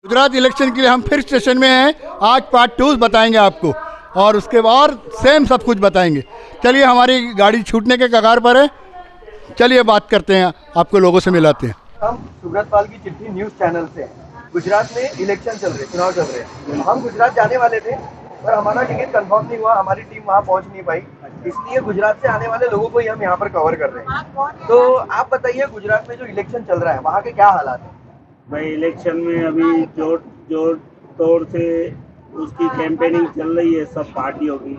Gujarat election के लिए हम फिर स्टेशन में हैं। आज पार्ट 2 बताएंगे आपको और उसके बाद सेम सब कुछ बताएंगे। चलिए, हमारी गाड़ी छूटने के कगार पर है। चलिए बात करते हैं, आपको लोगों से मिलाते हैं। हम सुब्रतपाल की चिट्ठी न्यूज चैनल से हैं। गुजरात में इलेक्शन चल रहे, चुनाव चल रहे हैं। हम गुजरात जाने वाले थे पर हमारा टिकट कंफर्म नहीं हुआ, हमारी टीम वहाँ पहुँच नहीं पाई, इसलिए गुजरात से आने वाले लोगों को ही हम यहाँ पर कवर कर रहे हैं। तो आप बताइए, गुजरात में जो इलेक्शन चल रहा है वहाँ के क्या हालात है? भाई इलेक्शन में अभी जोर जोर तौर से उसकी कैंपेनिंग चल रही है सब पार्टियों की।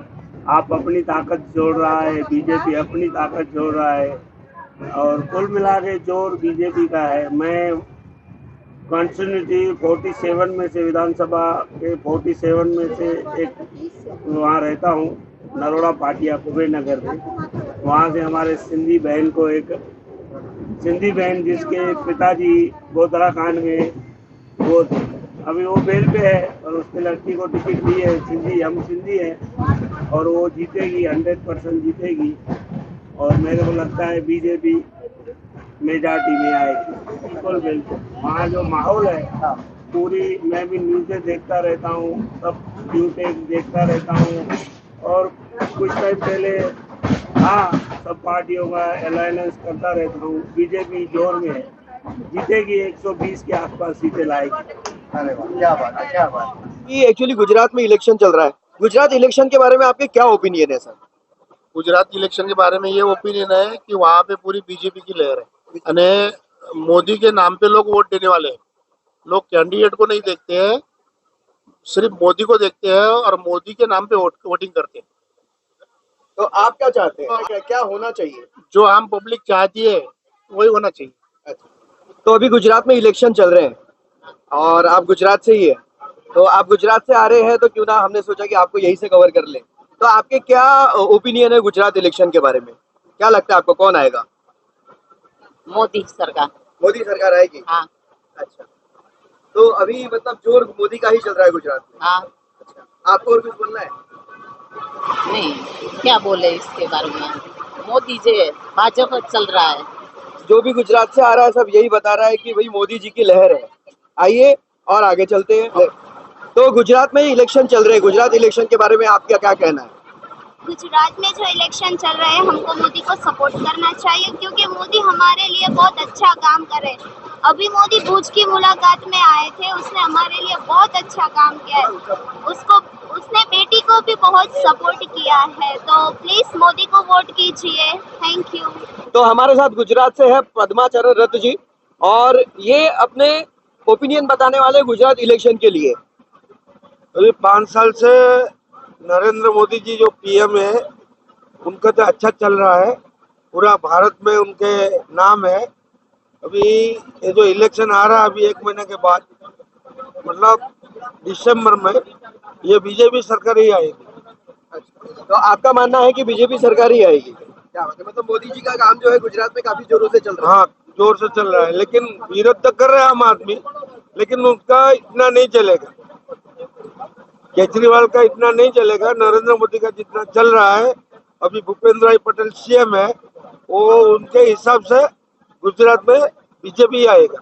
आप अपनी ताकत जोड़ रहा है, बीजेपी अपनी ताकत जोड़ रहा है और कुल मिला के जोर बीजेपी का है। मैं कॉन्स्टिट्यूंसी 47 में से, विधानसभा के 47 में से एक वहाँ रहता हूँ, नरोड़ा पाटिया कुबेर नगर में। वहाँ से हमारे सिंधी बहन जिसके पिताजी गोधरा कांड में वो अभी वो बेल पे है और उसके लड़की को टिकट दी है। हम सिंधी हैं और वो जीतेगी, 100% जीतेगी और मेरे को लगता है बीजेपी मेजॉरिटी में आएगी। बिल्कुल वहाँ जो माहौल है पूरी, मैं भी न्यूज़ें देखता रहता हूँ, सब न्यूज़ देखता रहता हूँ और कुछ टाइम पहले सब पार्टियों का अलायंस करता रहता हूँ। बीजेपी जोर में है, जीतेगी, 120 के आसपास सीटें लाएगी। अरे वाह, क्या बात है, क्या बात है। ये एक्चुअली गुजरात में इलेक्शन चल रहा है। गुजरात इलेक्शन के बारे में आपके क्या ओपिनियन है सर? गुजरात इलेक्शन के बारे में ये ओपिनियन है कि वहाँ पे पूरी बीजेपी की लहर है અને मोदी के नाम पे लोग वोट देने वाले हैं। लोग कैंडिडेट को नहीं देखते हैं, सिर्फ मोदी को देखते हैं और मोदी के नाम पे वोटिंग करते हैं। तो आप क्या चाहते हैं, क्या होना चाहिए? जो आम पब्लिक चाहती है वही होना चाहिए। तो अभी गुजरात में इलेक्शन चल रहे हैं और आप गुजरात से ही है, तो आप गुजरात से आ रहे हैं तो क्यों ना हमने सोचा कि आपको यहीं से कवर कर ले। तो आपके क्या ओपिनियन है गुजरात इलेक्शन के बारे में? क्या लगता है आपको कौन आएगा? मोदी सरकार। मोदी सरकार आएगी? हाँ। अच्छा, तो अभी मतलब जोर मोदी का ही चल रहा है गुजरात में? हाँ। अच्छा, आपको और कुछ बोलना है? नहीं, क्या बोले इसके बारे में। मोदी जी भाजपा चल रहा है। जो भी गुजरात से आ रहा है सब यही बता रहा है कि भाई मोदी जी की लहर है। आइए और आगे चलते हैं। तो गुजरात में इलेक्शन चल रहे हैं, गुजरात इलेक्शन के बारे में आपका क्या कहना है? गुजरात में जो इलेक्शन चल रहे हैं, हमको मोदी को सपोर्ट करना चाहिए क्योंकि मोदी हमारे लिए बहुत अच्छा काम कर रहे हैं। अभी मोदी भुज की मुलाकात में आए थे, उसने हमारे लिए बहुत अच्छा काम किया है। उसने बेटी को भी बहुत सपोर्ट किया है, तो प्लीज मोदी को वोट कीजिए। Thank you. तो हमारे साथ गुजरात से है पद्माचरण रथ जी और ये अपने ओपिनियन बताने वाले गुजरात इलेक्शन के लिए। अभी 5 साल से नरेंद्र मोदी जी जो पीएम है उनका तो अच्छा चल रहा है, पूरा भारत में उनके नाम है। अभी ये जो इलेक्शन आ रहा है अभी 1 महीने के बाद, मतलब दिसंबर में, ये बीजेपी सरकार ही आएगी। तो आपका मानना है कि बीजेपी सरकार ही आएगी? क्या मतलब मोदी जी का काम जो है गुजरात में काफी जोरों से चल रहा है? हाँ, जोर से चल रहा है, लेकिन विरोध तो कर रहे हैं आम आदमी, लेकिन उसका इतना नहीं चलेगा। केजरीवाल का इतना नहीं चलेगा, नरेंद्र मोदी का जितना चल रहा है। अभी भूपेंद्र भाई पटेल सीएम है, वो उनके हिसाब से गुजरात में बीजेपी आएगा।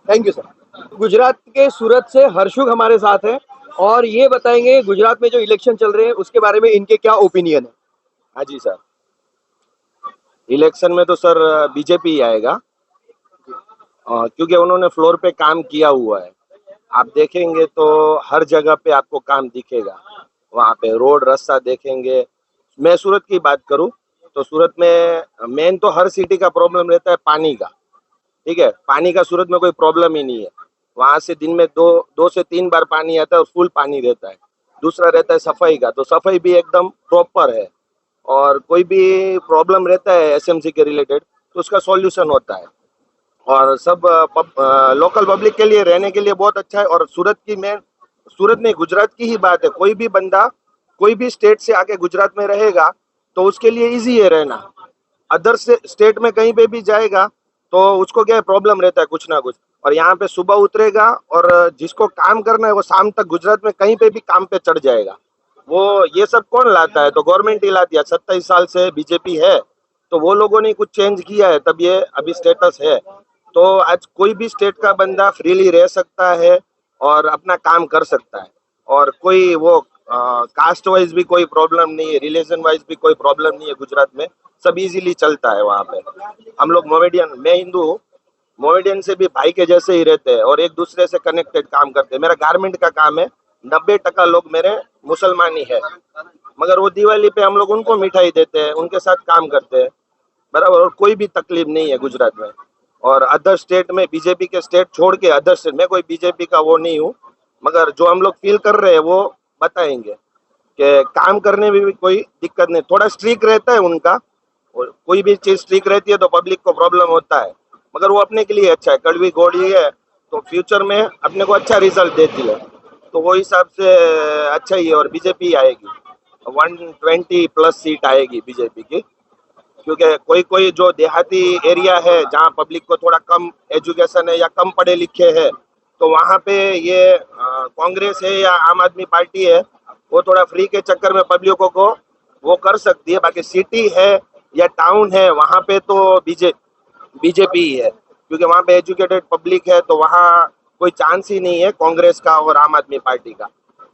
Thank you sir. गुजरात के सूरत से हर्षुग हमारे साथ हैं और ये बताएंगे गुजरात में जो इलेक्शन चल रहे हैं उसके बारे में इनके क्या ओपिनियन है। हाँ जी सर, इलेक्शन में तो सर बीजेपी ही आएगा क्योंकि उन्होंने फ्लोर पे काम किया हुआ है। आप देखेंगे तो हर जगह पे आपको काम दिखेगा, वहाँ पे रोड रास्ता देखेंगे। मैं सूरत की बात करूँ तो सूरत में मेन तो हर सिटी का प्रॉब्लम रहता है पानी का, ठीक है। पानी का सूरत में कोई प्रॉब्लम ही नहीं है, वहाँ से दिन में दो से 3 बार पानी आता है और फुल पानी रहता है। दूसरा रहता है सफाई का, तो सफाई भी एकदम प्रॉपर है और कोई भी प्रॉब्लम रहता है एसएमसी के रिलेटेड तो उसका सॉल्यूशन होता है और सब लोकल पब्लिक के लिए रहने के लिए बहुत अच्छा है। और सूरत में गुजरात की ही बात है, कोई भी बंदा कोई भी स्टेट से आके गुजरात में रहेगा तो उसके लिए इजी है रहना। अदर से स्टेट में कहीं पे भी जाएगा तो उसको क्या प्रॉब्लम रहता है कुछ ना कुछ, और यहाँ पे सुबह उतरेगा और जिसको काम करना है वो शाम तक गुजरात में कहीं पे भी काम पे चढ़ जाएगा। वो ये सब कौन लाता है, तो गवर्नमेंट ही लाती है। 27 साल से बीजेपी है तो वो लोगों ने कुछ चेंज किया है, तब ये अभी स्टेटस है। तो आज कोई भी स्टेट का बंदा फ्रीली रह सकता है और अपना काम कर सकता है, और कोई वो कास्ट वाइज भी कोई प्रॉब्लम नहीं है, रिलीजन वाइज भी कोई प्रॉब्लम नहीं है। गुजरात में सब इजीली चलता है वहाँ पे। हम लोग मोमेडियन, मैं हिंदू हूँ, मोमेडियन से भी भाई के जैसे ही रहते हैं और एक दूसरे से कनेक्टेड काम करते हैं। मेरा गारमेंट का काम है, 90% लोग मेरे मुसलमान ही है, मगर वो दिवाली पे हम लोग उनको मिठाई देते हैं, उनके साथ काम करते हैं, बराबर। और कोई भी तकलीफ नहीं है गुजरात में। और अदर स्टेट में, बीजेपी के स्टेट छोड़ के अदर स्टेट, मैं कोई बीजेपी का वो नहीं हूँ, मगर जो हम लोग फील कर रहे हैं वो बताएंगे कि काम करने में भी कोई दिक्कत नहीं। थोड़ा स्ट्रिक्ट रहता है उनका, और कोई भी चीज स्ट्रिक्ट रहती है तो पब्लिक को प्रॉब्लम होता है, मगर वो अपने के लिए अच्छा है। कड़वी घोड़ी है तो फ्यूचर में अपने को अच्छा रिजल्ट देती है, तो वो हिसाब से अच्छा ही है। और बीजेपी आएगी, 120+ सीट आएगी बीजेपी की, क्योंकि कोई कोई जो देहाती एरिया है जहाँ पब्लिक को थोड़ा कम एजुकेशन है या कम पढ़े लिखे है, तो वहाँ पे ये कांग्रेस है या आम आदमी पार्टी है, वो थोड़ा फ्री के चक्कर में पब्लिकों को वो कर सकती है। बाकी सिटी है या टाउन है, वहाँ पे तो बीजेपी ही है, क्योंकि वहाँ पे एजुकेटेड पब्लिक है, तो वहाँ कोई चांस ही नहीं है कांग्रेस का और आम आदमी पार्टी का।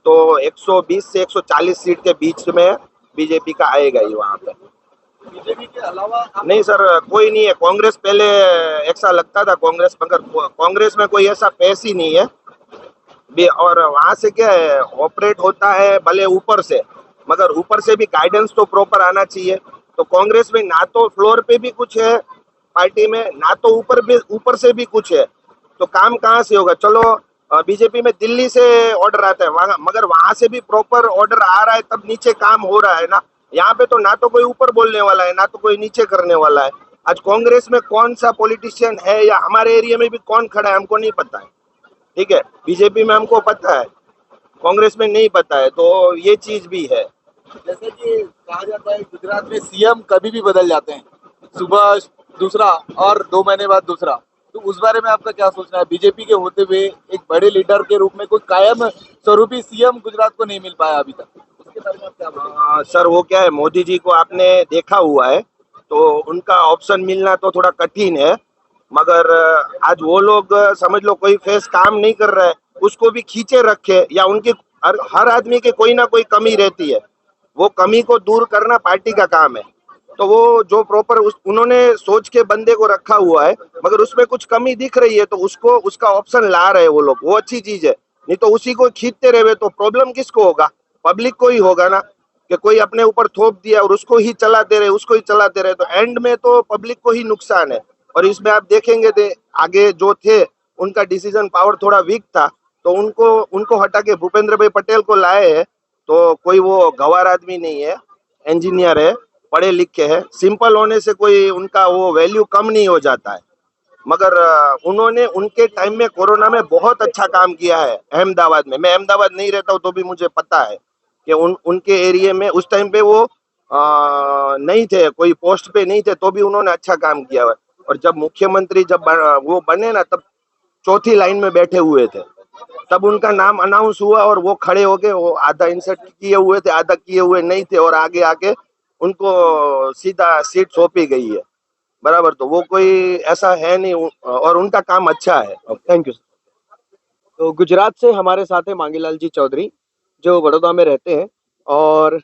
तो 120 से 140 सीट के बीच में बीजेपी का आएगा ही वहाँ पे। बीजेपी के अलावा नहीं सर, कोई नहीं है। कांग्रेस पहले ऐसा लगता था कांग्रेस, मगर कांग्रेस में कोई ऐसा फेस ही नहीं है और वहां से क्या है, ऑपरेट होता है भले ऊपर से, मगर ऊपर से भी गाइडेंस तो प्रॉपर आना चाहिए। तो कांग्रेस में ना तो फ्लोर पे भी कुछ है पार्टी में, ना तो ऊपर से भी कुछ है, तो काम कहाँ से होगा। चलो बीजेपी में दिल्ली से ऑर्डर आता है मगर वहां से भी प्रॉपर ऑर्डर आ रहा है तब नीचे काम हो रहा है ना। यहाँ पे तो ना तो कोई ऊपर बोलने वाला है, ना तो कोई नीचे करने वाला है। आज कांग्रेस में कौन सा पॉलिटिशियन है या हमारे एरिया में भी कौन खड़ा है हमको नहीं पता है, ठीक है। बीजेपी में हमको पता है, कांग्रेस में नहीं पता है, तो ये चीज भी है। जैसे कि कहा जाता है गुजरात में सीएम कभी भी बदल जाते हैं, सुबह दूसरा और 2 महीने बाद दूसरा, तो उस बारे में आपका क्या सोचना है? बीजेपी के होते हुए एक बड़े लीडर के रूप में कोई कायम स्वरूपी सीएम गुजरात को नहीं मिल पाया अभी तक, उसके बारे में आप क्या बोलेंगे? सर वो क्या है, मोदी जी को आपने देखा हुआ है, तो उनका ऑप्शन मिलना तो थोड़ा कठिन है, मगर आज वो लोग समझ लो कोई फेस काम नहीं कर रहा है, उसको भी खींचे रखे, या उनकी हर आदमी के कोई ना कोई कमी रहती है, वो कमी को दूर करना पार्टी का काम है। तो वो जो प्रॉपर उन्होंने सोच के बंदे को रखा हुआ है, मगर उसमें कुछ कमी दिख रही है तो उसको उसका ऑप्शन ला रहे हैं वो लोग, वो अच्छी चीज है। नहीं तो उसी को खींचते रहे तो प्रॉब्लम किसको होगा, पब्लिक को ही होगा ना, कि कोई अपने ऊपर थोप दिया और उसको ही चलाते रहे, उसको ही चलाते रहे, तो एंड में तो पब्लिक को ही नुकसान है। और इसमें आप देखेंगे थे आगे जो थे उनका डिसीजन पावर थोड़ा वीक था, तो उनको हटा के भूपेंद्र भाई पटेल को लाए हैं। तो कोई वो गंवार आदमी नहीं है, इंजीनियर है, पढ़े लिखे है, सिंपल होने से कोई उनका वो वैल्यू कम नहीं हो जाता है। मगर उन्होंने उनके टाइम में कोरोना में बहुत अच्छा काम किया है अहमदाबाद में। मैं अहमदाबाद नहीं रहता हूँ तो भी मुझे पता है कि उनके एरिया में उस टाइम पे वो नहीं थे, कोई पोस्ट पे नहीं थे, तो भी उन्होंने अच्छा काम किया है। और जब मुख्यमंत्री वो बने ना, तब चौथी लाइन में बैठे हुए थे, तब उनका नाम अनाउंस हुआ और वो खड़े हो गए, वो आधा इंसर्ट किए हुए थे, आधा किए हुए नहीं थे, और आगे आके उनको सीधा सीट सौंपी गई है, बराबर। तो वो कोई ऐसा है नहीं, और उनका काम अच्छा है। Thank you. तो गुजरात से हमारे साथ है मांगीलाल जी चौधरी, जो बड़ौदा में रहते हैं, और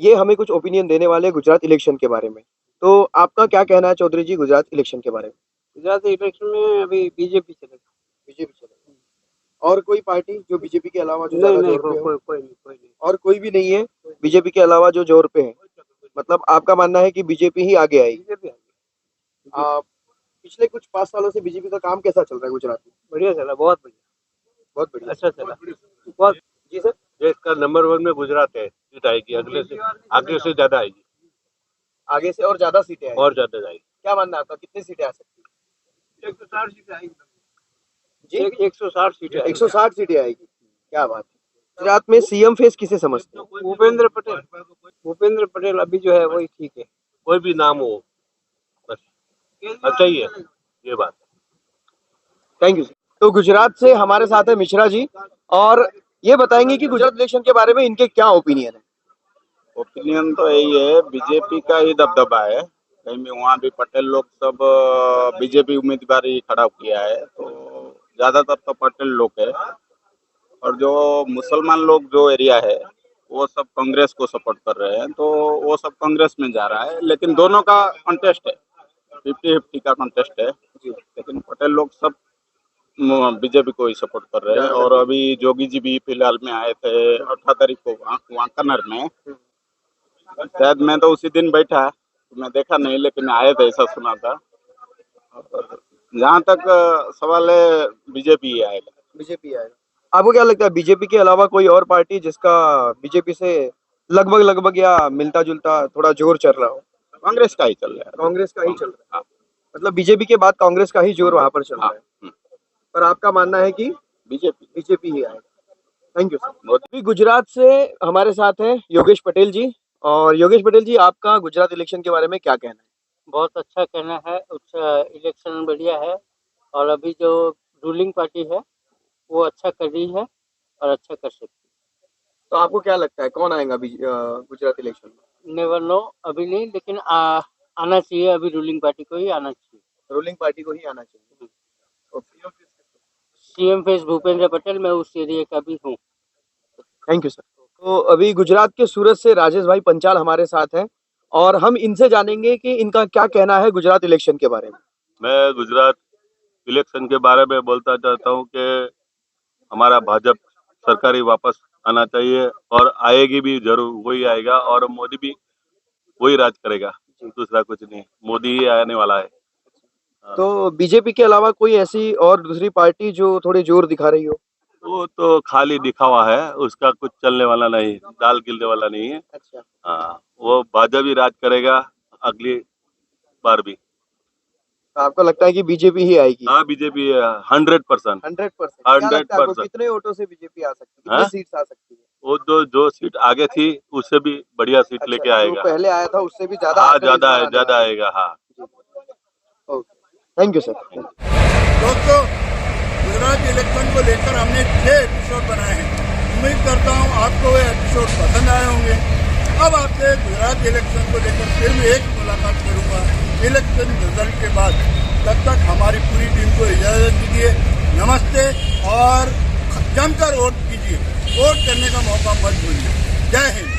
ये हमें कुछ ओपिनियन देने वाले हैं गुजरात इलेक्शन के बारे में। तो आपका क्या कहना है चौधरी जी गुजरात इलेक्शन के बारे में? गुजरात इलेक्शन में अभी बीजेपी चलेगा। बीजेपी चलेगा। और कोई पार्टी जो बीजेपी के अलावा जो नहीं ज्यादा नहीं, जोर पे हो? कोई नहीं। और कोई भी नहीं है बीजेपी के अलावा जो जोर पे है? मतलब आपका मानना है कि बीजेपी ही आगे आएगी? बीजेपी पिछले कुछ 5 सालों से बीजेपी का काम कैसा चल रहा है गुजरात में? बढ़िया चला, बहुत बढ़िया, बहुत बढ़िया, अच्छा चला, बहुत। जी सर। देश का नंबर 1 में गुजरात है, सीट आएगी आगे से ज्यादा आएगी, आगे से और ज्यादा सीटें आएंगी? और ज्यादा आएगी। क्या मानना है आपका, कितनी सीटें आ सकती है? 160 सीटें आएगी जी, 160 सीटें। 160 सीटें आएगी, क्या बात है। गुजरात में सीएम फेस किसे समझते हैं? भूपेंद्र पटेल अभी जो है वही ठीक है। कोई भी नाम हो बस अच्छा ही है, ये बात। Thank you. तो गुजरात से हमारे साथ है मिश्रा जी, और ये बताएंगे कि गुजरात इलेक्शन के बारे में इनके क्या ओपिनियन है? ओपिनियन तो यही है, बीजेपी का ही दबदबा है, कहीं भी, वहाँ भी पटेल लोग सब बीजेपी उम्मीदवार ही खड़ा किया है, तो ज्यादातर तो पटेल लोग है। और जो मुसलमान लोग जो एरिया है वो सब कांग्रेस को सपोर्ट कर रहे हैं, तो वो सब कांग्रेस में जा रहा है। लेकिन दोनों का कॉन्टेस्ट है, 50-50 का कॉन्टेस्ट है। लेकिन पटेल लोग सब बीजेपी को ही सपोर्ट कर रहे हैं। और अभी जोगी जी भी फिलहाल में आए थे 18 तारीख को वांकानेर में, शायद मैं तो उसी दिन बैठा, मैं देखा नहीं, लेकिन आए थे ऐसा सुना था। जहाँ तक सवाल है बीजेपी ही आएगा। बीजेपी आएगा। आपको क्या लगता है बीजेपी के अलावा कोई और पार्टी जिसका बीजेपी से लगभग या मिलता जुलता थोड़ा जोर चल रहा हो? कांग्रेस का ही चल रहा है। कांग्रेस का ही चल रहा है, मतलब बीजेपी के बाद कांग्रेस का ही जोर वहां पर चल रहा है। पर आपका मानना है कि बीजेपी ही आएगा। Thank you sir. अभी गुजरात से हमारे साथ हैं योगेश पटेल जी। और योगेश पटेल जी, आपका गुजरात इलेक्शन के बारे में क्या कहना है? बहुत अच्छा कहना है, इलेक्शन बढ़िया है और अभी जो रूलिंग पार्टी है वो अच्छा कर रही है और अच्छा कर सकती है। तो आपको क्या लगता है कौन आएगा गुजरात इलेक्शन में? नेवर नो, अभी नहीं, लेकिन आना चाहिए, अभी रूलिंग पार्टी को ही आना चाहिए। रूलिंग पार्टी को ही आना चाहिए। सीएम फेस भूपेंद्र पटेल, मैं उस एरिया का भी हूँ। Thank you sir. तो अभी गुजरात के सूरत से राजेश भाई पंचाल हमारे साथ हैं और हम इनसे जानेंगे कि इनका क्या कहना है गुजरात इलेक्शन के बारे में। मैं गुजरात इलेक्शन के बारे में बोलता चाहता हूँ कि हमारा भाजपा सरकार ही वापस आना चाहिए और आएगी भी जरूर, वही आएगा और मोदी भी वही राज करेगा, दूसरा कुछ नहीं, मोदी ही आने वाला है। तो बीजेपी के अलावा कोई ऐसी और दूसरी पार्टी जो थोड़ी जोर दिखा रही हो? वो तो खाली दिखावा है, उसका कुछ चलने वाला नहीं, दाल गिरने वाला नहीं है। अच्छा। हाँ, वो भाजपा ही राज करेगा अगली बार भी। तो आपको लगता है कि बीजेपी ही आएगी? हाँ, बीजेपी 100%। 100%। कितने वोटों से बीजेपी आ सकती है? कितनी सीट आ सकती है? वो जो सीट आगे थी उससे भी बढ़िया सीट लेके आएगा। जो पहले आया था उससे भी ज्यादा? हाँ, ज्यादा आएगा। हाँ, थैंक यू सर। दोस्तों, गुजरात इलेक्शन को लेकर हमने 6 एपिसोड बनाए हैं। उम्मीद करता हूँ आपको ये एपिसोड पसंद आए होंगे। अब आपसे गुजरात इलेक्शन को लेकर फिर मैं एक मुलाकात करूँगा इलेक्शन रिजल्ट के बाद। तब तक हमारी पूरी टीम को इजाज़त दीजिए। नमस्ते और जमकर वोट कीजिए, वोट करने का मौका मत भूलिए। जय हिंद।